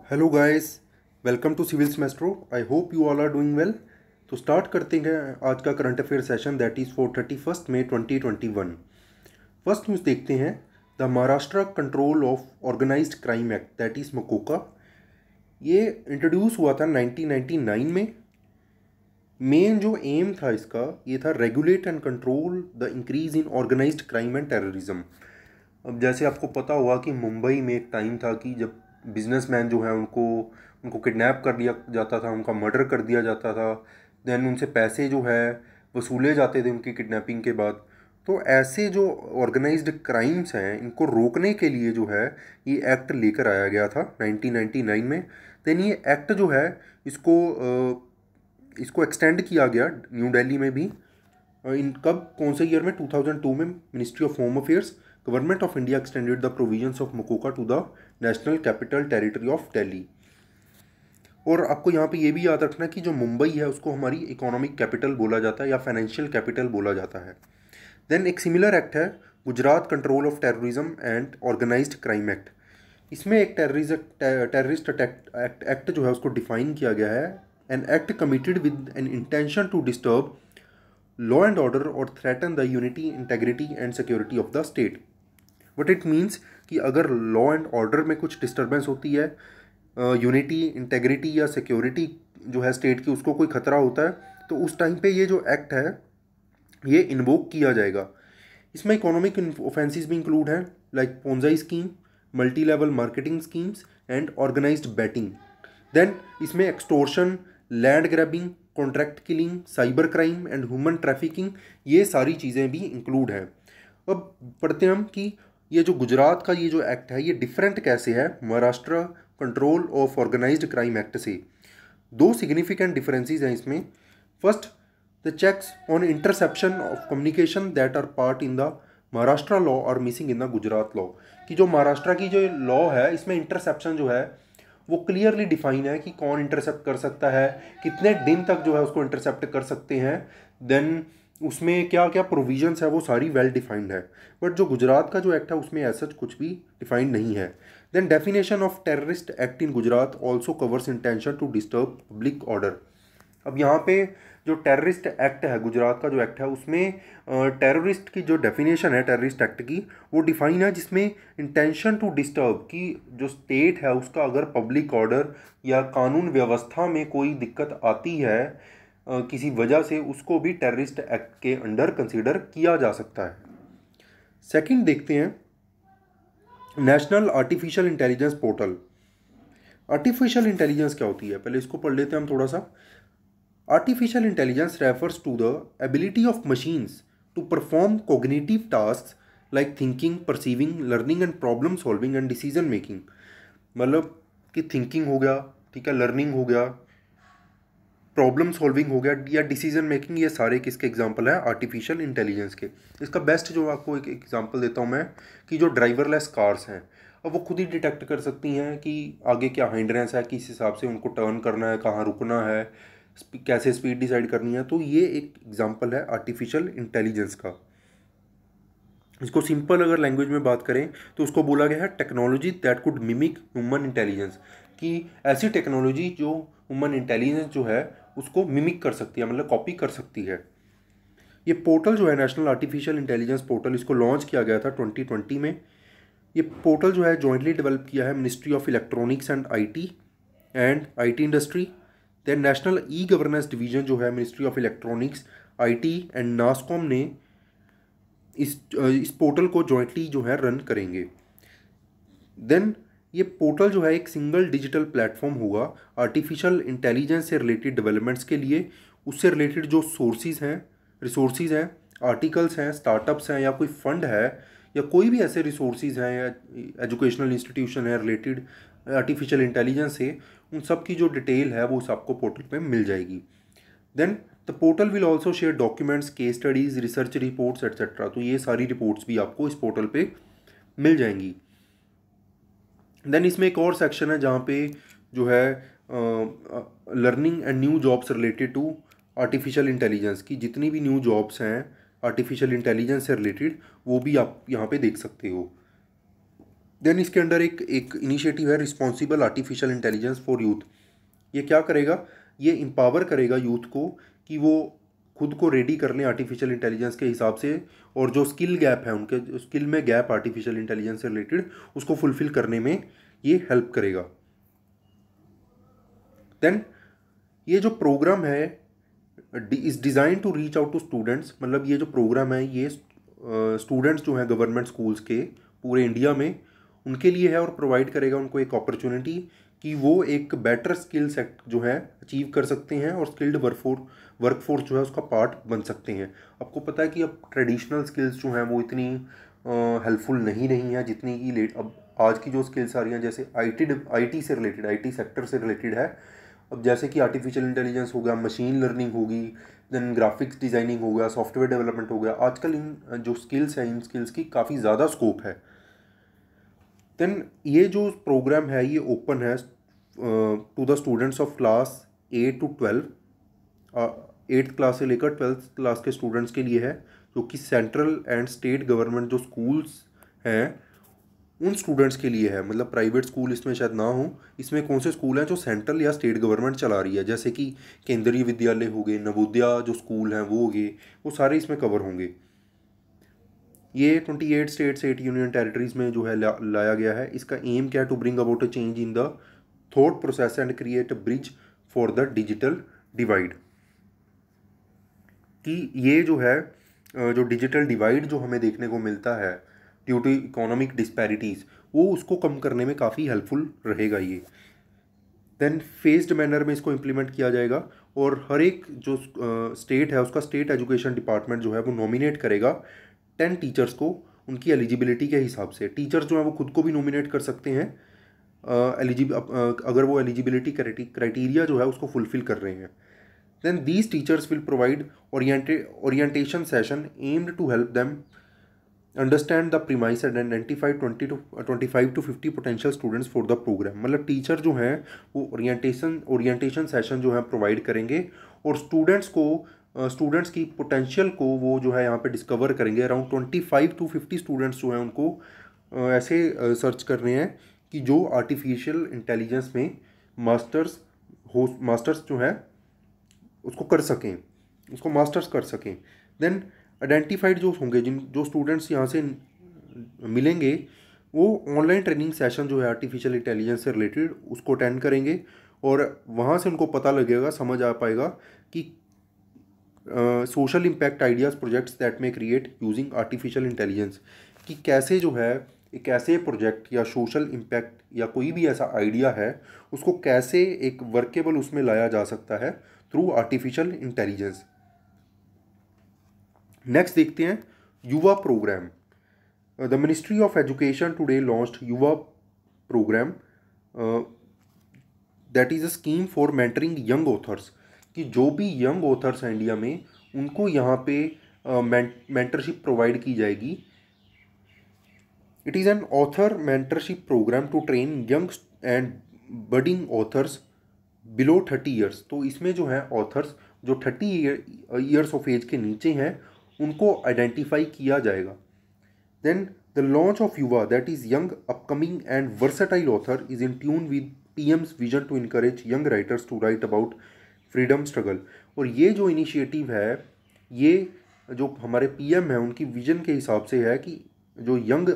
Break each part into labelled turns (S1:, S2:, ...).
S1: Hello guys, welcome to civils maestro. I hope you all are doing well. तो start करते हैं आज का current affair session that is for 31 May 2021। First news देखते हैं। The Maharashtra control of organised crime act that is MCOCA, ये introduce हुआ था 1999 में। मेन जो एम था इसका ये था regulate and control the increase in organised crime and terrorism. अब जैसे आपको पता होगा कि मुंबई में एक टाइम था कि जब बिजनेसमैन जो है उनको उनको किडनैप कर दिया जाता था, उनका मर्डर कर दिया जाता था, देन उनसे पैसे जो है वसूले जाते थे उनकी किडनैपिंग के बाद। तो ऐसे जो ऑर्गेनाइज्ड क्राइम्स हैं इनको रोकने के लिए जो है ये एक्ट लेकर आया गया था 1999 में। देन ये एक्ट जो है इसको इसको एक्सटेंड किया गया न्यू दिल्ली में भी। इन कब कौन से ईयर में 2002 में ministry of home affairs government of India extended the provisions of MCOCA to the national capital territory of Delhi. और आपको यहाँ पे ये भी याद रखना कि जो मुंबई है उसको हमारी इकोनॉमिक कैपिटल बोला जाता है या फाइनेंशियल कैपिटल बोला जाता है। देन एक सिमिलर एक्ट है Gujarat control of terrorism and organised crime act. इसमें एक टेररिस्ट एक्ट जो है उसको डिफाइन किया गया है। An act committed with an intention to disturb law and order और threaten the unity integrity and security of the state. What it means कि अगर लॉ एंड ऑर्डर में कुछ डिस्टर्बेंस होती है, यूनिटी इंटेग्रिटी या सिक्योरिटी जो है स्टेट की उसको कोई खतरा होता है, तो उस टाइम पे ये जो एक्ट है ये इन्वोक किया जाएगा। इसमें इकोनॉमिक ऑफेंसेस भी इंक्लूड हैं like Ponzi scheme, multi level marketing schemes and organised betting. Then इसमें extortion, land grabbing, contract killing, cyber crime and human trafficking, ये सारी चीज़ें भी इंक्लूड हैं। अब पढ़ते हैं हम कि ये जो गुजरात का ये जो एक्ट है ये डिफरेंट कैसे है Maharashtra control of organised crime act से। दो सिग्निफिकेंट डिफरेंसेस हैं इसमें। First, the checks on interception of communication that are part in the Maharashtra law और missing in the Gujarat law. कि जो महाराष्ट्र की जो लॉ है इसमें इंटरसेप्शन जो है वो क्लियरली डिफाइन है कि कौन इंटरसेप्ट कर सकता है, कितने दिन तक जो है उसको इंटरसेप्ट कर सकते हैं। देन उसमें क्या क्या प्रोविजंस है वो सारी वेल डिफाइंड है। बट जो गुजरात का जो एक्ट है उसमें ऐसा कुछ भी डिफाइंड नहीं है। Then definition of terrorist act in Gujarat also covers intention to disturb public order. अब यहाँ पे जो टेररिस्ट एक्ट है गुजरात का जो एक्ट है उसमें टेररिस्ट की जो डेफिनेशन है टेररिस्ट एक्ट की वो डिफाइन है, जिसमें इंटेंशन टू डिस्टर्ब कि जो स्टेट है उसका अगर पब्लिक ऑर्डर या कानून व्यवस्था में कोई दिक्कत आती है किसी वजह से, उसको भी टेररिस्ट एक्ट के अंडर कंसीडर किया जा सकता है। सेकंड देखते हैं national artificial intelligence portal. Artificial intelligence क्या होती है पहले इसको पढ़ लेते हैं हम थोड़ा सा। Artificial intelligence refers to the ability of machines to perform cognitive tasks like thinking, perceiving, learning and problem solving and decision making। मतलब कि थिंकिंग हो गया, ठीक है, लर्निंग हो गया, प्रॉब्लम सॉल्विंग हो गया या डिसीजन मेकिंग, ये सारे किसके एग्जांपल है आर्टिफिशियल इंटेलिजेंस के। इसका बेस्ट जो आपको एक एग्जांपल देता हूँ मैं कि जो ड्राइवरलेस कार्स हैं अब वो खुद ही डिटेक्ट कर सकती हैं कि आगे क्या हाइंड्रेंस है, किस हिसाब से उनको टर्न करना है, कहाँ रुकना है, कैसे स्पीड डिसाइड करनी है। तो ये एक एग्जांपल है आर्टिफिशियल इंटेलिजेंस का। इसको सिंपल अगर लैंग्वेज में बात करें तो उसको बोला गया है technology that could mimic human intelligence, कि ऐसी टेक्नोलॉजी जो ह्यूमन इंटेलिजेंस जो है उसको मिमिक कर सकती है, मतलब कॉपी कर सकती है। ये पोर्टल जो है नेशनल आर्टिफिशियल इंटेलिजेंस पोर्टल, इसको लॉन्च किया गया था 2020 में। ये पोर्टल जो है जॉइंटली डेवलप किया है ministry of electronics and IT industry. Then national e governance division जो है ministry of electronics, IT and NASSCOM ने इस पोर्टल को जॉइंटली जो है रन करेंगे। देन ये पोर्टल जो है एक सिंगल डिजिटल प्लेटफॉर्म होगा आर्टिफिशियल इंटेलिजेंस से रिलेटेड डेवलपमेंट्स के लिए। उससे रिलेटेड जो सोर्सेज हैं, रिसोर्सेज हैं, आर्टिकल्स हैं, स्टार्टअप्स हैं या कोई फंड है या कोई भी ऐसे रिसोर्सेज हैं या एजुकेशनल इंस्टीट्यूशन है रिलेटेड आर्टिफिशियल इंटेलिजेंस से, उन सब की जो डिटेल है वो उस आपको पोर्टल पे मिल जाएगी। Then the portal will also share documents, case studies, research reports etcetera. तो ये सारी रिपोर्ट्स भी आपको इस पोर्टल पे मिल जाएंगी। देन इसमें एक और सेक्शन है जहाँ पे जो है learning and new jobs related to artificial intelligence की जितनी भी न्यू जॉब्स हैं आर्टिफिशियल इंटेलिजेंस से रिलेटेड वो भी आप यहाँ पे देख सकते हो। देन इसके अंडर एक एक इनिशिएटिव है responsible artificial intelligence for youth. ये क्या करेगा, ये एम्पावर करेगा यूथ को कि वो खुद को रेडी कर लें आर्टिफिशियल इंटेलिजेंस के हिसाब से, और जो स्किल गैप है उनके स्किल में गैप आर्टिफिशियल इंटेलिजेंस से रिलेटेड उसको फुलफिल करने में ये हेल्प करेगा। देन ये जो प्रोग्राम है is design to reach out to students, मतलब ये जो प्रोग्राम है ये स्टूडेंट्स जो हैं गवर्नमेंट स्कूल्स के पूरे इंडिया में उनके लिए है, और प्रोवाइड करेगा उनको एक अपॉर्चुनिटी कि वो एक बेटर स्किल सेट जो है अचीव कर सकते हैं और स्किल्ड वर्कफोर्स जो है उसका पार्ट बन सकते हैं। आपको पता है कि अब ट्रेडिशनल स्किल्स जो हैं वो इतनी हेल्पफुल नहीं रही हैं जितनी कि लेट अब आज की जो स्किल्स आ रही हैं, जैसे आईटी से रिलेटेड, आईटी सेक्टर से रिलेटेड है। अब जैसे कि आर्टिफिशियल इंटेलिजेंस हो गया, मशीन लर्निंग होगी, देन ग्राफिक्स डिज़ाइनिंग हो गया, सॉफ्टवेयर डेवलपमेंट हो गया, आजकल इन जो स्किल्स हैं इन स्किल्स की काफ़ी ज़्यादा स्कोप है। देन ये जो प्रोग्राम है ये ओपन है to the students of class 8 to 12, 8th class से लेकर 12th क्लास के स्टूडेंट्स के लिए है, जो कि सेंट्रल एंड स्टेट गवर्नमेंट जो स्कूल्स हैं उन स्टूडेंट्स के लिए है। मतलब प्राइवेट स्कूल इसमें शायद ना हो, इसमें कौन से स्कूल हैं जो सेंट्रल या स्टेट गवर्नमेंट चला रही है, जैसे कि केंद्रीय विद्यालय हो गए, नवोदया जो स्कूल हैं वो हो गए, वो सारे इसमें कवर होंगे। ये 28 स्टेट्स 8 यूनियन टेरिटरीज में जो है लाया गया है। इसका एम क्या है, to bring about a change in the thought process and create a bridge for the digital divide. कि ये जो है जो डिजिटल डिवाइड जो हमें देखने को मिलता है ड्यू टू इकोनॉमिक डिस्पैरिटीज़, वो उसको कम करने में काफ़ी हेल्पफुल रहेगा ये। देन फेज्ड मैनर में इसको इम्प्लीमेंट किया जाएगा, और हर एक जो स्टेट है उसका स्टेट एजुकेशन डिपार्टमेंट जो है वो नॉमिनेट करेगा 10 टीचर्स को उनकी एलिजिबिलिटी के हिसाब से। टीचर्स जो है वो खुद को भी नॉमिनेट कर सकते हैं अगर वो एलिजिबिलिटी क्राइटेरिया जो है उसको फुलफिल कर रहे हैं। Then these teachers will provide orientation session aimed to help them understand the premise and identify 25 to 50 potential students for the program। मतलब टीचर जो हैं वो ओरिएंटेशन सेशन जो है प्रोवाइड करेंगे, और स्टूडेंट्स की पोटेंशियल को वो जो है यहाँ पे डिस्कवर करेंगे। अराउंड 25 to 50 स्टूडेंट्स जो हैं उनको ऐसे सर्च कर रहे हैं कि जो आर्टिफिशियल इंटेलिजेंस में मास्टर्स जो है उसको कर सकें, उसको मास्टर्स कर सकें। देन आइडेंटिफाइड जो होंगे जो स्टूडेंट्स यहाँ से मिलेंगे वो ऑनलाइन ट्रेनिंग सेशन जो है आर्टिफिशियल इंटेलिजेंस से रिलेटेड उसको अटेंड करेंगे, और वहाँ से उनको पता लगेगा, समझ आ पाएगा कि social impact ideas projects that में क्रिएट यूजिंग आर्टिफिशियल इंटेलिजेंस, कि कैसे जो है एक ऐसे प्रोजेक्ट या सोशल इम्पैक्ट या कोई भी ऐसा आइडिया है उसको कैसे एक वर्केबल उसमें लाया जा सकता है थ्रू आर्टिफिशियल इंटेलिजेंस। नेक्स्ट देखते हैं Yuva programme. The ministry of education today launched Yuva programme that is a scheme for mentoring young authors, कि जो भी यंग ऑथर्स हैं इंडिया में उनको यहाँ पे मेंटरशिप प्रोवाइड की जाएगी। It is an author mentorship programme to train young and budding authors below 30 years. तो इसमें जो है ऑथर्स जो 30 ईयर्स ऑफ एज के नीचे हैं उनको आइडेंटिफाई किया जाएगा। Then the launch of YUVA that is young upcoming and versatile author is in tune with PM's vision to encourage young writers to write about freedom struggle. और ये जो इनिशिएटिव है ये जो हमारे पीएम हैं उनकी विजन के हिसाब से है कि जो यंग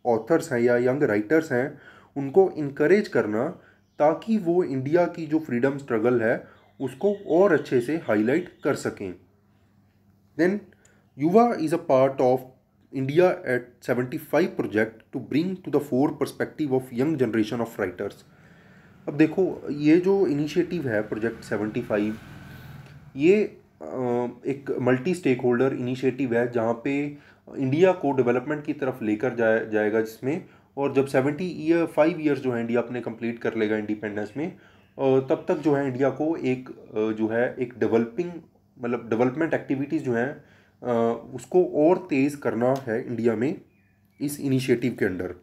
S1: ऑथर्स हैं या यंग राइटर्स हैं उनको इनकरेज करना, ताकि वो इंडिया की जो फ्रीडम स्ट्रगल है उसको और अच्छे से हाईलाइट कर सकें। Then YUVA is a part of India at 75 project to bring to the fore perspective of young generation of writers. अब देखो ये जो इनिशिएटिव है प्रोजेक्ट 75, ये एक मल्टी स्टेक होल्डर इनिशिएटिव है जहाँ पे इंडिया को डेवलपमेंट की तरफ लेकर जाएगा जिसमें, और जब 5 ईयर्स जो है इंडिया अपने कंप्लीट कर लेगा इंडिपेंडेंस में, तब तक जो है इंडिया को एक जो है एक डेवलपमेंट एक्टिविटीज़ जो हैं उसको और तेज़ करना है इंडिया में इस इनिशिएटिव के under.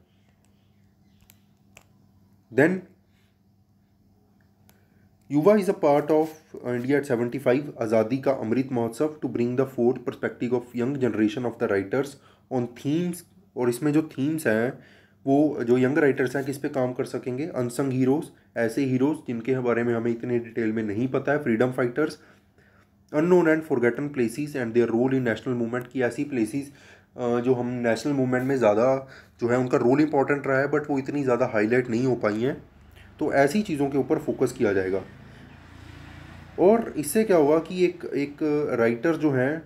S1: Then YUVA is a part of India at 75 Azadi ka Amrit Mahotsav to bring the fourth perspective of young generation of the writers on themes. और इसमें जो थीम्स हैं वो जो यंग राइटर्स हैं किस पे काम कर सकेंगे, अनसंग हीरोज़, ऐसे हीरोज़ जिनके बारे में हमें इतने डिटेल में नहीं पता है, freedom fighters, unknown and forgotten places and their role in national movement, की ऐसी प्लेसेस जो हम नेशनल मूवमेंट में ज़्यादा जो है उनका रोल इंपॉर्टेंट रहा है बट वो इतनी ज़्यादा हाईलाइट नहीं हो पाई हैं, तो ऐसी चीज़ों के ऊपर फोकस किया जाएगा। और इससे क्या होगा कि एक एक राइटर जो हैं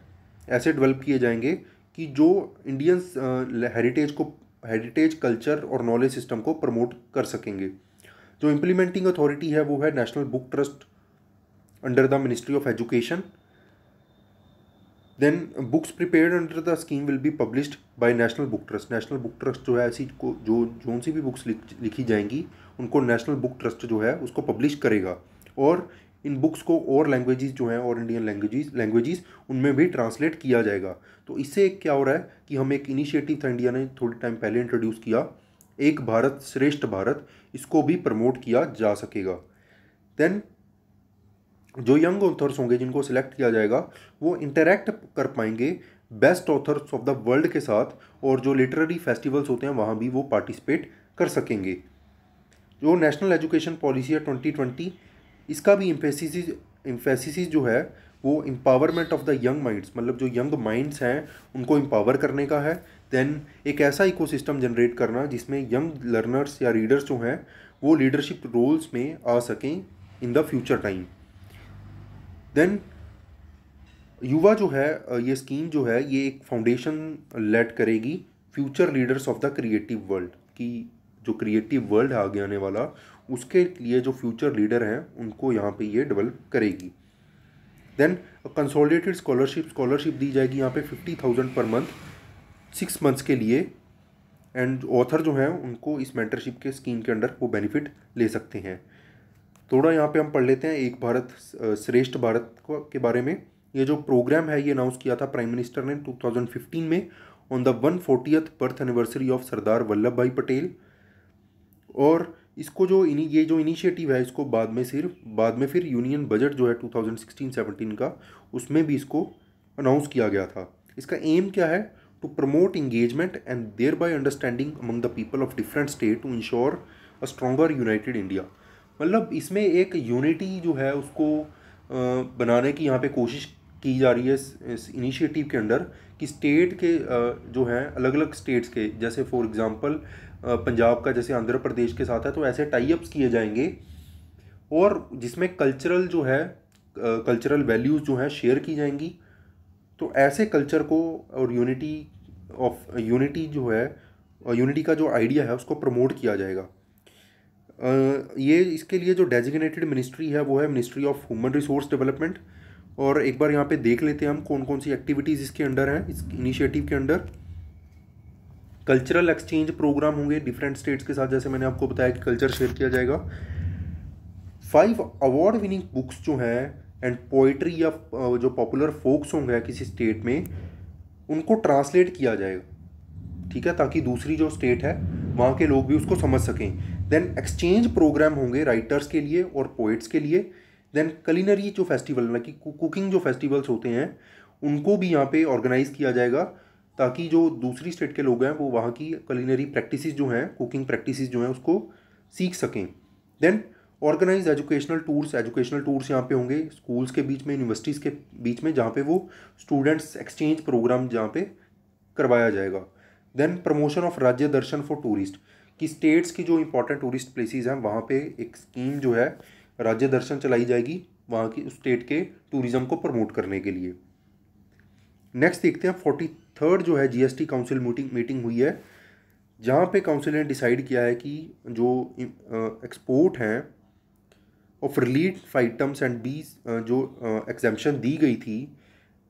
S1: ऐसे डेवलप किए जाएंगे कि जो इंडियंस हेरिटेज कल्चर और नॉलेज सिस्टम को प्रमोट कर सकेंगे। जो इम्प्लीमेंटिंग अथॉरिटी है वो है National Book Trust under the ministry of education. Then books prepared under the scheme will be published by National Book Trust. National Book Trust जो है ऐसी को जो सी भी बुक्स लिखी जाएंगी उनको नेशनल बुक ट्रस्ट जो है उसको पब्लिश करेगा, और इन बुक्स को और लैंग्वेजेस जो हैं और इंडियन लैंग्वेजेस उनमें भी ट्रांसलेट किया जाएगा। तो इससे क्या हो रहा है कि हम एक इनिशिएटिव था इंडिया ने थोड़ी टाइम पहले इंट्रोड्यूस किया, एक भारत श्रेष्ठ भारत, इसको भी प्रमोट किया जा सकेगा। देन जो यंग ऑथर्स होंगे जिनको सिलेक्ट किया जाएगा वो इंटरेक्ट कर पाएंगे best authors of the world के साथ, और जो लिटरेरी फेस्टिवल्स होते हैं वहाँ भी वो पार्टिसिपेट कर सकेंगे। जो नेशनल एजुकेशन पॉलिसी है 2020, इसका भी इम्फेसिस जो है वो empowerment of the young minds, मतलब जो यंग माइंड्स हैं उनको एम्पावर करने का है। देन एक ऐसा इकोसिस्टम जनरेट करना जिसमें यंग लर्नर्स या रीडर्स जो हैं वो लीडरशिप रोल्स में आ सकें in the future time. Then YUVA जो है ये स्कीम जो है ये एक फाउंडेशन लेट करेगी future leaders of the creative world, की जो क्रिएटिव वर्ल्ड है आगे आने वाला उसके लिए जो फ्यूचर लीडर हैं उनको यहाँ पे ये डेवलप करेगी। देन कंसोलिडेटेड स्कॉलरशिप दी जाएगी यहाँ पे 50,000 पर मंथ 6 मंथ्स के लिए, एंड ऑथर जो हैं उनको इस मेंटरशिप के स्कीम के अंडर वो बेनिफिट ले सकते हैं। थोड़ा यहाँ पे हम पढ़ लेते हैं एक भारत श्रेष्ठ भारत के बारे में। ये जो प्रोग्राम है ये अनाउंस किया था प्राइम मिनिस्टर ने 2015 में on the 140th birth anniversary of Sardar Vallabhbhai Patel, और इसको जो ये जो इनिशिएटिव है इसको बाद में फिर यूनियन बजट जो है 2016-17 का उसमें भी इसको अनाउंस किया गया था। इसका एम क्या है, to promote engagement and thereby understanding among the people of different state to ensure a stronger united India. मतलब इसमें एक यूनिटी जो है उसको बनाने की यहाँ पे कोशिश की जा रही है इस इनिशिएटिव के अंडर, कि स्टेट के जो हैं अलग अलग स्टेट्स के, जैसे फॉर एग्जांपल पंजाब का जैसे आंध्र प्रदेश के साथ है तो ऐसे टाई अप्स किए जाएंगे, और जिसमें कल्चरल जो है कल्चरल वैल्यूज़ जो हैं शेयर की जाएंगी। तो ऐसे कल्चर को और यूनिटी जो है यूनिटी का जो आइडिया है उसको प्रमोट किया जाएगा। ये इसके लिए जो डेजिग्नेटेड मिनिस्ट्री है वो है ministry of human resource development. और एक बार यहाँ पे देख लेते हैं हम कौन कौन सी एक्टिविटीज़ इसके अंडर हैं। इस इनिशिएटिव के अंडर कल्चरल एक्सचेंज प्रोग्राम होंगे डिफरेंट स्टेट्स के साथ, जैसे मैंने आपको बताया कि कल्चर शेयर किया जाएगा। 5 अवार्ड विनिंग बुक्स जो हैं एंड पोइट्री या जो पॉपुलर फोक सॉन्ग है किसी स्टेट में उनको ट्रांसलेट किया जाएगा, ठीक है, ताकि दूसरी जो स्टेट है वहाँ के लोग भी उसको समझ सकें। देन एक्सचेंज प्रोग्राम होंगे राइटर्स के लिए और पोइट्स के लिए। देन कलिनरी जो फेस्टिवल ना कि कुकिंग जो फेस्टिवल्स होते हैं उनको भी यहाँ पे ऑर्गेनाइज किया जाएगा, ताकि जो दूसरी स्टेट के लोग हैं वो वहाँ की कलिनरी प्रैक्टिसेस जो हैं कुकिंग प्रैक्टिसेस जो हैं उसको सीख सकें। देन ऑर्गेनाइज एजुकेशनल टूर्स यहाँ पे होंगे स्कूल्स के बीच में, यूनिवर्सिटीज़ के बीच में, जहाँ पे वो स्टूडेंट्स एक्सचेंज प्रोग्राम जहाँ पे करवाया जाएगा। देन प्रमोशन ऑफ राज्य दर्शन फॉर टूरिस्ट, कि स्टेट्स की जो इंपॉर्टेंट टूरिस्ट प्लेसेस हैं वहाँ पे एक स्कीम जो है राज्य दर्शन चलाई जाएगी वहाँ की स्टेट के टूरिज़्म को प्रमोट करने के लिए। नेक्स्ट देखते हैं 43rd जो है जीएसटी काउंसिल मीटिंग हुई है, जहाँ पे काउंसिल ने डिसाइड किया है कि जो एक्सपोर्ट हैं ऑफ रिलीफ आइटम्स एंड बीज जो एग्जेम्पशन दी गई थी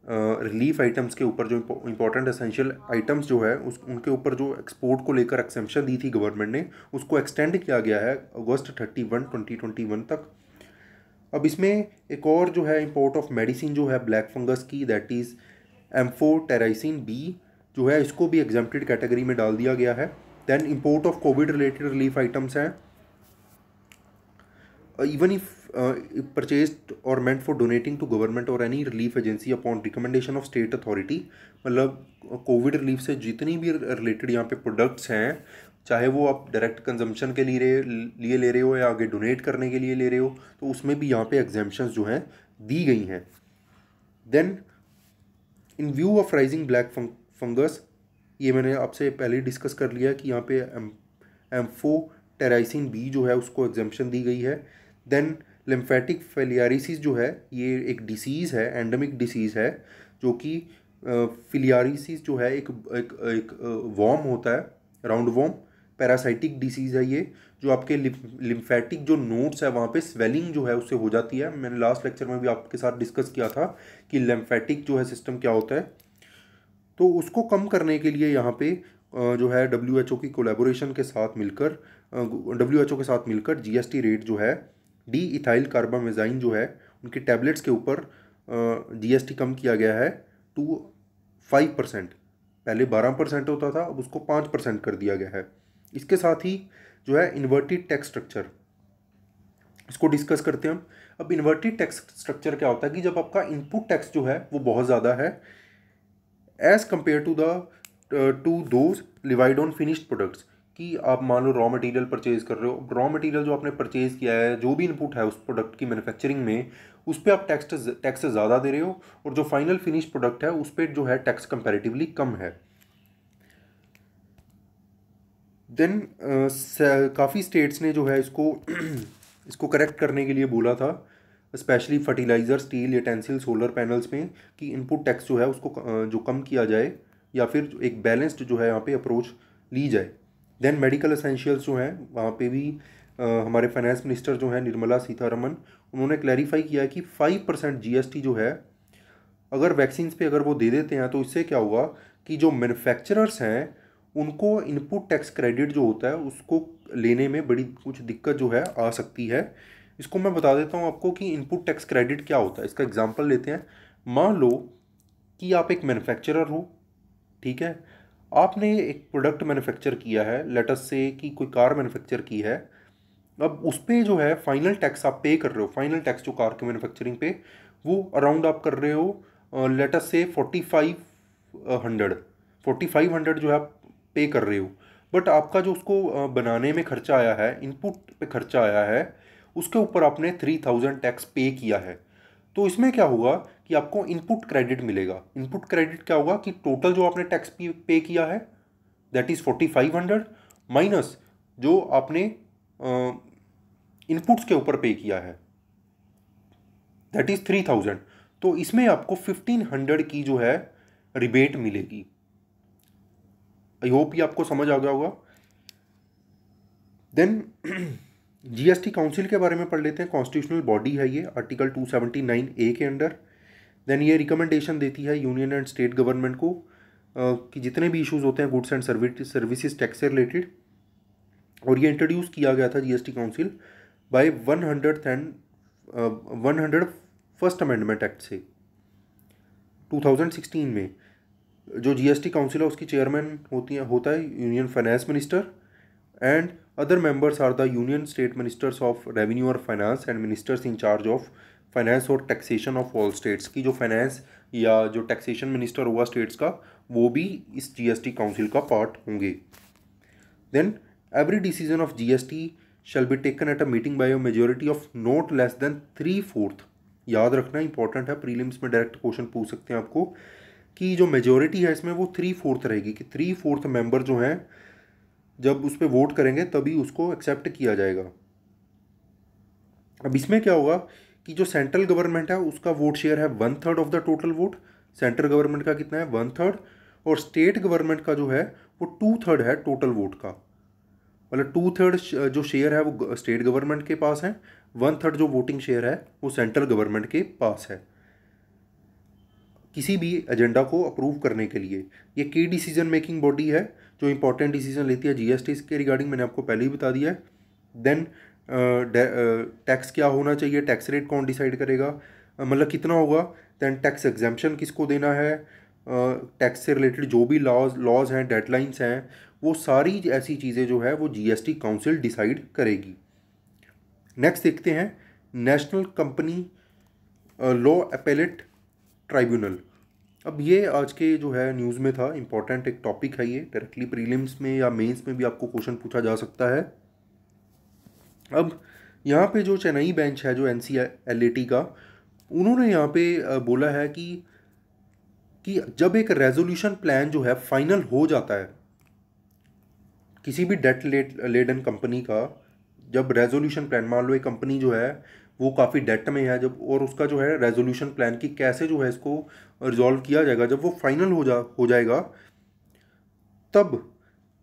S1: रिलीफ आइटम्स के ऊपर, जो इंपॉर्टेंट एसेंशियल आइटम्स जो है उनके ऊपर जो एक्सपोर्ट को लेकर एक्सेम्पशन दी थी गवर्नमेंट ने, उसको एक्सटेंड किया गया है अगस्त 31, 2021 तक। अब इसमें एक और जो है इंपोर्ट ऑफ मेडिसिन जो है ब्लैक फंगस की, दैट इज़ एम्फोटेराइसिन बी जो है, इसको भी एग्जेम्प्टेड कैटेगरी में डाल दिया गया है। Then import of covid related relief items हैं even if purchased or meant for donating to government or any relief agency upon recommendation of state authority, मतलब कोविड रिलीफ से जितनी भी रिलेटेड यहाँ पे प्रोडक्ट्स हैं चाहे वो आप डायरेक्ट कंजम्पशन के लिए ले रहे हो या आगे डोनेट करने के लिए ले रहे हो, तो उसमें भी यहाँ पे एग्जेम्पशंस जो हैं दी गई हैं। Then in view of rising black fungus, ये मैंने आपसे पहले ही डिस्कस कर लिया कि यहाँ पे एम्फोटेराइसिन बी जो है उसको एग्जेम्पशन दी गई है। देन लिम्फेटिक फिलियारिसिस जो है ये एक डिसीज़ है, एंडेमिक डिसीज़ है, जो कि फिलियारिसिस जो है एक वॉर्म होता है, राउंड वॉर्म, पैरासाइटिक डिसीज़ है ये, जो आपके लिम्फेटिक जो नोड्स है वहाँ पे स्वेलिंग जो है उससे हो जाती है। मैंने लास्ट लेक्चर में भी आपके साथ डिस्कस किया था कि लिम्फेटिक जो है सिस्टम क्या होता है। तो उसको कम करने के लिए यहाँ पे जो है WHO की कोलैबोरेशन के साथ मिलकर WHO के साथ मिलकर GST रेट जो है डी इथाइल कार्बामेजाइन जो है उनकी टैबलेट्स के ऊपर GST कम किया गया है टू 5%। पहले 12% होता था, अब उसको 5% कर दिया गया है। इसके साथ ही जो है इन्वर्टेड टैक्स स्ट्रक्चर, इसको डिस्कस करते हैं हम। अब इन्वर्टेड टैक्स स्ट्रक्चर क्या होता है कि जब आपका इनपुट टैक्स जो है वो बहुत ज़्यादा है as compare to those levied on finished products, कि आप मान लो रॉ मटेरियल परचेज कर रहे हो, रॉ मटेरियल जो आपने परचेज किया है, जो भी इनपुट है उस प्रोडक्ट की मैन्युफैक्चरिंग में, उस पर आप टैक्स ज़्यादा दे रहे हो, और जो फाइनल फिनिश प्रोडक्ट है उस पर जो है टैक्स कंपैरेटिवली कम है। देन काफ़ी स्टेट्स ने जो है इसको करेक्ट करने के लिए बोला था, specially fertiliser, steel, utensil, solar panels में, कि इनपुट टैक्स जो है उसको जो कम किया जाए, या फिर एक बैलेंस्ड जो है यहाँ पे अप्रोच ली जाए। देन मेडिकल एसेंशियल्स जो हैं वहाँ पे भी हमारे फाइनेंस मिनिस्टर जो हैं निर्मला सीतारमन, उन्होंने क्लैरिफाई किया कि 5% GST जो है अगर वैक्सीन पे अगर वो दे देते हैं तो इससे क्या होगा कि जो मैन्युफैक्चरर्स हैं उनको इनपुट टैक्स क्रेडिट जो होता है उसको लेने में बड़ी कुछ दिक्कत जो है आ सकती है। इसको मैं बता देता हूँ आपको कि इनपुट टैक्स क्रेडिट क्या होता है। इसका एग्जांपल लेते हैं। मान लो कि आप एक मैन्युफैक्चरर हो, ठीक है, आपने एक प्रोडक्ट मैन्युफैक्चर किया है, लेट अस से कि कोई कार मैन्युफैक्चर की है। अब उस पर जो है फाइनल टैक्स आप पे कर रहे हो, फाइनल टैक्स जो कार के मैन्युफैक्चरिंग पे, वो अराउंड आप कर रहे हो लेट अस से 4500 जो है आप पे कर रहे हो। बट आपका जो उसको बनाने में खर्चा आया है, इनपुट पे खर्चा आया है, उसके ऊपर आपने 3000 टैक्स पे किया है। तो इसमें क्या होगा कि आपको इनपुट क्रेडिट मिलेगा। इनपुट क्रेडिट क्या होगा कि टोटल जो आपने टैक्स पे किया है दैट इज़ 4500 माइनस जो आपने इनपुट्स के ऊपर पे किया है दैट इज़ 3000। तो इसमें आपको 1500 की जो है रिबेट मिलेगी। आई होप ये आपको समझ आ गया होगा। देन GST काउंसिल के बारे में पढ़ लेते हैं। कॉन्स्टिट्यूशनल बॉडी है ये, आर्टिकल 279A के अंडर। देन ये रिकमेंडेशन देती है यूनियन एंड स्टेट गवर्नमेंट को कि जितने भी इश्यूज होते हैं गुड्स एंड सर्विसेज टैक्स से रिलेटेड, और ये इंट्रोड्यूस किया गया था GST council by 101st amendment act से 2016 में। जो GST काउंसिल है उसकी चेयरमैन होता है union finance minister, and other members are the union state ministers of revenue और finance and ministers in charge of finance और टैक्सेशन ऑफ ऑल स्टेट्स। की जो फाइनेंस या जो टैक्सेशन मिनिस्टर होगा स्टेट्स का, वो भी इस GST काउंसिल का पार्ट होंगे। Then every decision of GST shall be taken at a meeting by a majority of not less than 3/4। याद रखना इंपॉर्टेंट है, प्रीलिम्स में डायरेक्ट क्वेश्चन पूछ सकते हैं आपको कि जो मेजोरिटी है इसमें वो 3/4 रहेगी, कि 3/4 मेंबर जो हैं जब उस पर वोट करेंगे तभी उसको एक्सेप्ट किया जाएगा। अब इसमें क्या होगा कि जो सेंट्रल गवर्नमेंट है उसका वोट शेयर है 1/3 of the total vote. Central government का कितना है 1/3, और स्टेट गवर्नमेंट का जो है वो 2/3 है टोटल वोट का। मतलब 2/3 जो शेयर है वो स्टेट गवर्नमेंट के पास है, 1/3 जो वोटिंग शेयर है वो सेंट्रल गवर्नमेंट के पास है किसी भी एजेंडा को अप्रूव करने के लिए। ये की डिसीजन मेकिंग बॉडी है जो इंपॉर्टेंट डिसीजन लेती है GST के रिगार्डिंग, मैंने आपको पहले ही बता दिया है। देन टैक्स क्या होना चाहिए, टैक्स रेट कौन डिसाइड करेगा, मतलब कितना होगा। देन टैक्स एग्जेम्पशन किसको देना है, टैक्स से रिलेटेड जो भी लॉज हैं, डेडलाइंस हैं, वो सारी ऐसी चीज़ें जो है वो GST काउंसिल डिसाइड करेगी। नेक्स्ट देखते हैं national company law appellate tribunal. अब ये आज के जो है न्यूज़ में था, इम्पॉर्टेंट एक टॉपिक है ये, डायरेक्टली प्रीलिम्स में या मेंस में भी आपको क्वेश्चन पूछा जा सकता है। अब यहाँ पे जो चेन्नई बेंच है जो NCLAT का, उन्होंने यहाँ पे बोला है कि जब एक रेजोल्यूशन प्लान जो है फाइनल हो जाता है किसी भी डेट लेडन कंपनी का, जब रेजोल्यूशन प्लान, मान लो एक कंपनी जो है वो काफ़ी डेट में है जब, और उसका जो है रेजोल्यूशन प्लान की कैसे जो है इसको रिजॉल्व किया जाएगा, जब वो फाइनल हो जाएगा, तब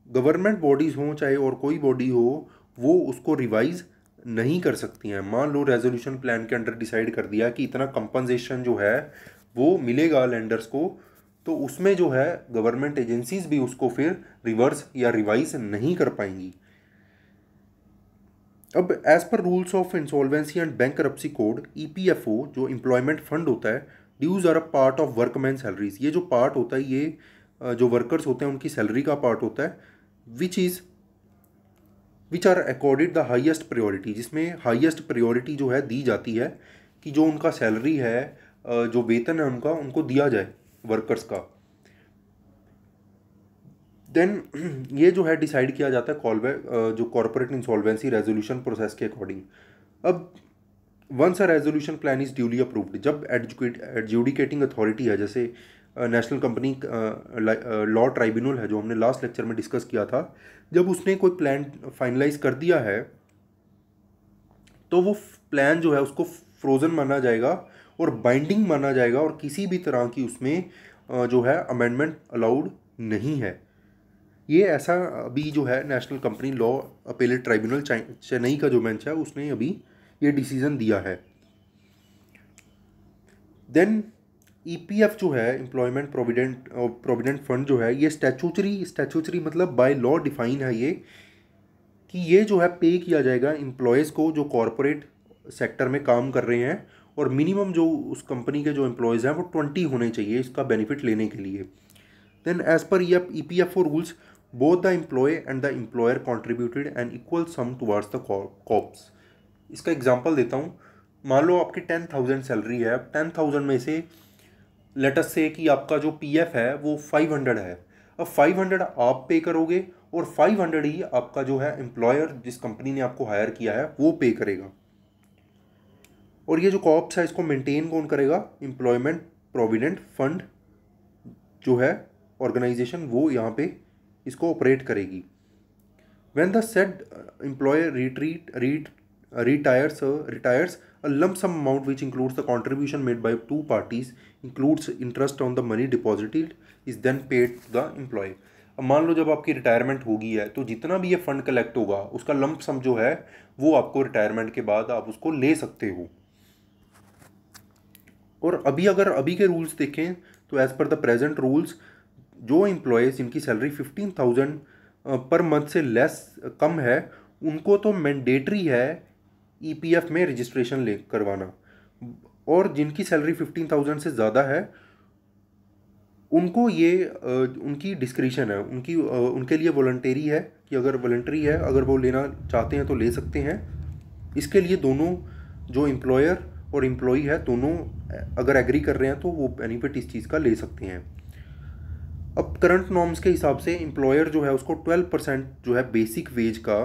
S1: गवर्नमेंट बॉडीज़ हों चाहे और कोई बॉडी हो, वो उसको रिवाइज नहीं कर सकती हैं। मान लो रेजोल्यूशन प्लान के अंडर डिसाइड कर दिया कि इतना कंपनसेशन जो है वो मिलेगा लेंडर्स को, तो उसमें जो है गवर्नमेंट एजेंसीज भी उसको फिर रिवर्स या रिवाइज नहीं कर पाएंगी। अब as per rules of insolvency and bankruptcy code, EPFO जो एम्प्लॉयमेंट फंड होता है, dues are a part of workman salaries. ये जो पार्ट होता है ये जो वर्कर्स होते हैं उनकी सैलरी का पार्ट होता है, which are accorded the highest priority, जिसमें हाईएस्ट प्रायोरिटी जो है दी जाती है कि जो उनका सैलरी है, जो वेतन है उनका, उनको दिया जाए वर्कर्स का। देन ये जो है डिसाइड किया जाता है जो कॉर्पोरेट इंसॉल्वेंसी रेजोल्यूशन प्रोसेस के अकॉर्डिंग। अब once a resolution plan is duly approved, जब एडजुडिकेटिंग अथॉरिटी है, जैसे नेशनल कंपनी लॉ ट्राइब्यूनल है जो हमने लास्ट लेक्चर में डिस्कस किया था, जब उसने कोई प्लान फाइनलाइज कर दिया है तो वो प्लान जो है उसको फ्रोजन माना जाएगा और बाइंडिंग माना जाएगा, और किसी भी तरह की उसमें जो है अमेंडमेंट अलाउड नहीं है। ये ऐसा अभी जो है national company law appellate tribunal Chennai का जो बेंच है उसने अभी ये डिसीजन दिया है। देन EPF जो है एम्प्लॉयमेंट प्रोविडेंट फंड जो है, ये स्टैचूचरी मतलब बाय लॉ डिफाइन है ये, कि ये जो है पे किया जाएगा एम्प्लॉयज़ को जो कॉरपोरेट सेक्टर में काम कर रहे हैं, और मिनिमम जो उस कंपनी के जो एम्प्लॉयज़ हैं वो 20 होने चाहिए इसका बेनिफिट लेने के लिए। Then as per EPFO rules, both the employee and the employer contributed an equal sum towards the corpus. इसका एग्जांपल देता हूँ। मान लो आपकी 10,000 सैलरी है, अब 10,000 में से लेट अस से कि आपका जो PF है वो 500 है। अब 500 आप पे करोगे और 500 ही आपका जो है एम्प्लॉयर, जिस कंपनी ने आपको हायर किया है, वो पे करेगा। और ये जो कॉप्स है इसको मेंटेन कौन करेगा? एम्प्लॉयमेंट प्रोविडेंट फंड जो है ऑर्गेनाइजेशन, वो यहाँ पे इसको ऑपरेट करेगी। When the said employer retires, a lump sum amount which includes the contribution made by two parties, includes interest on the money deposited, is then paid to the employee. अब मान लो जब आपकी retirement होगी है तो जितना भी ये फंड कलेक्ट होगा उसका लंप सम जो है वो आपको रिटायरमेंट के बाद आप उसको ले सकते हो। और अभी के रूल्स देखें तो as per the present rules, जो एम्प्लॉयज़ जिनकी सैलरी 15,000 पर मंथ से लेस कम है, उनको तो मैंडेटरी है EPF में रजिस्ट्रेशन ले करवाना, और जिनकी सैलरी 15,000 से ज़्यादा है उनको ये उनकी डिस्क्रिशन है, उनके लिए वॉलंटरी है कि अगर वॉलंटरी है, अगर वो लेना चाहते हैं तो ले सकते हैं। इसके लिए दोनों जो एम्प्लॉयर और एम्प्लॉई है दोनों अगर एग्री कर रहे हैं तो वो बेनिफिट इस चीज़ का ले सकते हैं। अब करंट नॉर्म्स के हिसाब से एम्प्लॉयर जो है उसको 12% जो है बेसिक वेज का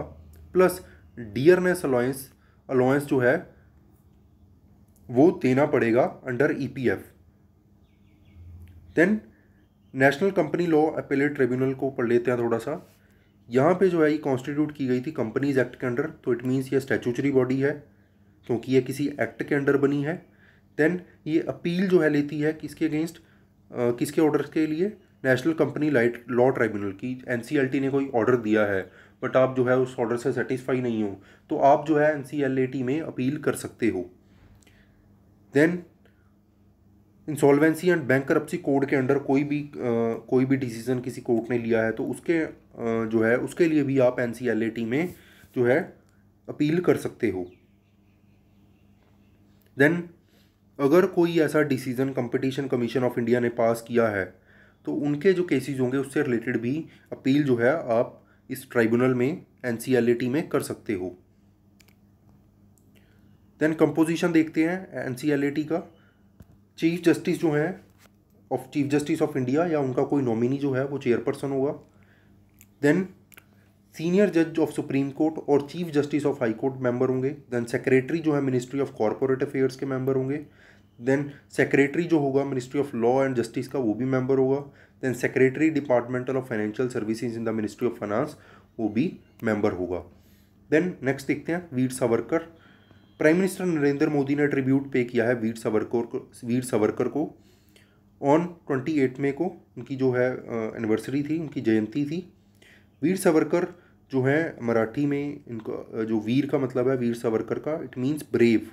S1: प्लस डियरनेस अलाउंस जो है वो देना पड़ेगा under EPF। Then national company law appellate tribunal को पढ़ लेते हैं थोड़ा सा। यहाँ पे जो है ये कॉन्स्टिट्यूट की गई थी कंपनीज एक्ट के अंडर, तो इट मीन्स ये स्टैट्यूटरी बॉडी है क्योंकि ये किसी एक्ट के अंडर बनी है। देन ये अपील जो है लेती है किसके अगेंस्ट, किसके ऑर्डर के लिए? नेशनल कंपनी लॉ ट्राइब्यूनल की। NCLT ने कोई ऑर्डर दिया है बट आप जो है उस ऑर्डर से सेटिस्फाई नहीं हो तो आप जो है NCLAT में अपील कर सकते हो। Then insolvency and bankruptcy code के अंडर कोई भी डिसीजन किसी कोर्ट ने लिया है तो उसके जो है उसके लिए भी आप NCLAT में जो है अपील कर सकते हो। देन अगर कोई ऐसा decision competition commission of India ने पास किया है तो उनके जो केसेस होंगे उससे रिलेटेड भी अपील जो है आप इस ट्राइब्यूनल में NCLAT में कर सकते हो। देन कंपोजिशन देखते हैं NCLAT का। चीफ जस्टिस जो हैं of chief justice of India या उनका कोई नॉमिनी जो है वो चेयरपर्सन होगा। देन सीनियर जज ऑफ सुप्रीम कोर्ट और chief justice of high court member होंगे। देन सेक्रेटरी जो है मिनिस्ट्री ऑफ कॉरपोरेट अफेयर्स के मेंबर होंगे। देन सेक्रेटरी जो होगा ministry of law and justice का वो भी मेंबर होगा। Then secretary departmental of financial services in the ministry of finance वो भी मेंबर होगा। देन नेक्स्ट देखते हैं वीर सावरकर। प्राइम मिनिस्टर नरेंद्र मोदी ने ट्रिब्यूट पे किया है वीर सावरकर को ऑन 28 मई को उनकी जो है एनिवर्सरी थी, उनकी जयंती थी। वीर सावरकर जो है मराठी में इनका जो वीर का मतलब है वीर सावरकर का, इट मीन्स ब्रेव।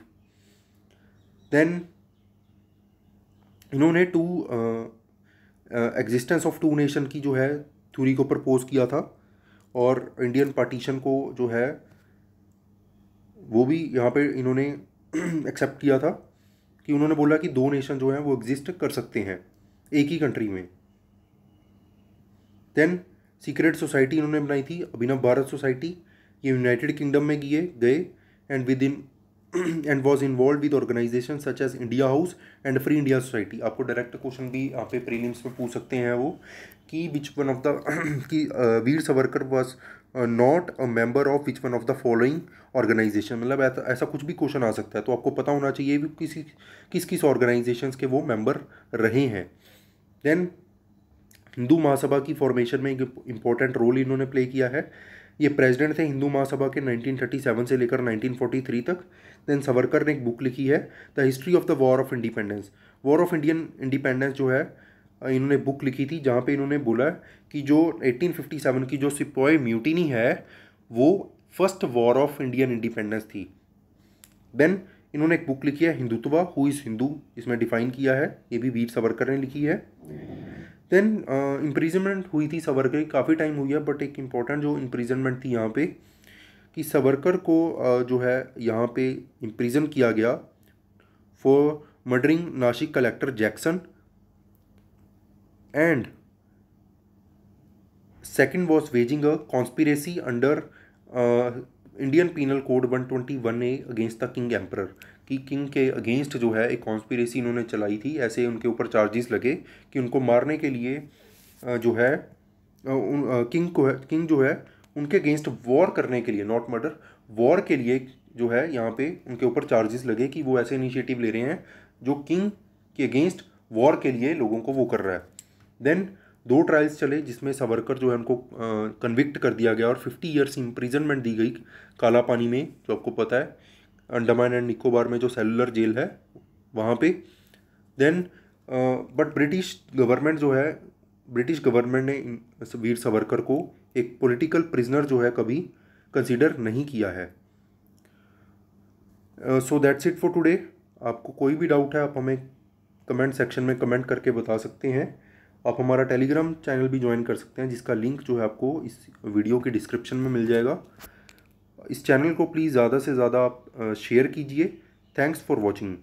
S1: देन इन्होंने एग्जिस्टेंस ऑफ टू नेशन की जो है थ्योरी को प्रपोज किया था और इंडियन पार्टीशन को जो है वो भी यहाँ पे इन्होंने एक्सेप्ट किया था कि उन्होंने बोला कि दो नेशन जो हैं वो एग्जिस्ट कर सकते हैं एक ही कंट्री में। देन सीक्रेट सोसाइटी इन्होंने बनाई थी अभिनव भारत सोसाइटी, ये यूनाइटेड किंगडम में गए and with in and was involve with organization such as India House and Free India Society. आपको डायरेक्ट क्वेश्चन भी यहाँ पे प्रीलिम्स में पूछ सकते हैं वो कि विच वन ऑफ द कि Veer Savarkar was not a member of which one of the following organisation, मतलब ऐसा कुछ भी क्वेश्चन आ सकता है तो आपको पता होना चाहिए भी किस किस ऑर्गेनाइजेशंस के वो मेंबर रहे हैं। देन हिंदू महासभा की फॉर्मेशन में एक इम्पॉर्टेंट रोल इन्होंने प्ले किया है। ये प्रेसिडेंट थे हिंदू महासभा के 1937 से लेकर 1943 तक। देन सावरकर ने एक बुक लिखी है the history of the war of independence. War of Indian independence जो है इन्होंने बुक लिखी थी जहाँ पे इन्होंने बोला कि जो 1857 की जो सिपाही म्यूटिनी है वो first war of Indian independence थी। देन इन्होंने एक बुक लिखी है हिंदुत्वा हु इज़ हिंदू, इसमें डिफाइन किया है, ये भी वीर सावरकर ने लिखी है। देन इम्प्रिजनमेंट हुई थी सावरकर की, काफ़ी टाइम हुई है बट एक इम्पॉर्टेंट जो इम्प्रिजनमेंट थी यहाँ पे कि सावरकर को जो है यहाँ पे इम्प्रिजन किया गया for murdering Nashik collector Jackson and second was waging a conspiracy under Indian Penal Code 121A against the king emperor, कि किंग के अगेंस्ट जो है एक कॉन्स्पिरेसी इन्होंने चलाई थी। ऐसे उनके ऊपर चार्जेस लगे कि उनको मारने के लिए जो है किंग जो है उनके अगेंस्ट वॉर करने के लिए, नॉट मर्डर, वॉर के लिए जो है यहाँ पे उनके ऊपर चार्जेस लगे कि वो ऐसे इनिशिएटिव ले रहे हैं जो किंग के अगेंस्ट वॉर के लिए लोगों को वो कर रहा है। देन 2 ट्रायल्स चले जिसमें सावरकर जो है उनको कन्विक्ट कर दिया गया और 50 ईयर्स इम्प्रिजनमेंट दी गई काला पानी में, जो आपको पता है अंडमान एंड निकोबार में जो सेलुलर जेल है वहाँ पे। देन बट ब्रिटिश गवर्नमेंट ने वीर सावरकर को एक पॉलिटिकल प्रिजनर जो है कभी कंसीडर नहीं किया है। So that's it for today. आपको कोई भी डाउट है आप हमें कमेंट सेक्शन में कमेंट करके बता सकते हैं। आप हमारा टेलीग्राम चैनल भी ज्वाइन कर सकते हैं जिसका लिंक जो है आपको इस वीडियो के डिस्क्रिप्शन में मिल जाएगा। इस चैनल को प्लीज़ ज़्यादा से ज़्यादा आप शेयर कीजिए। Thanks for watching.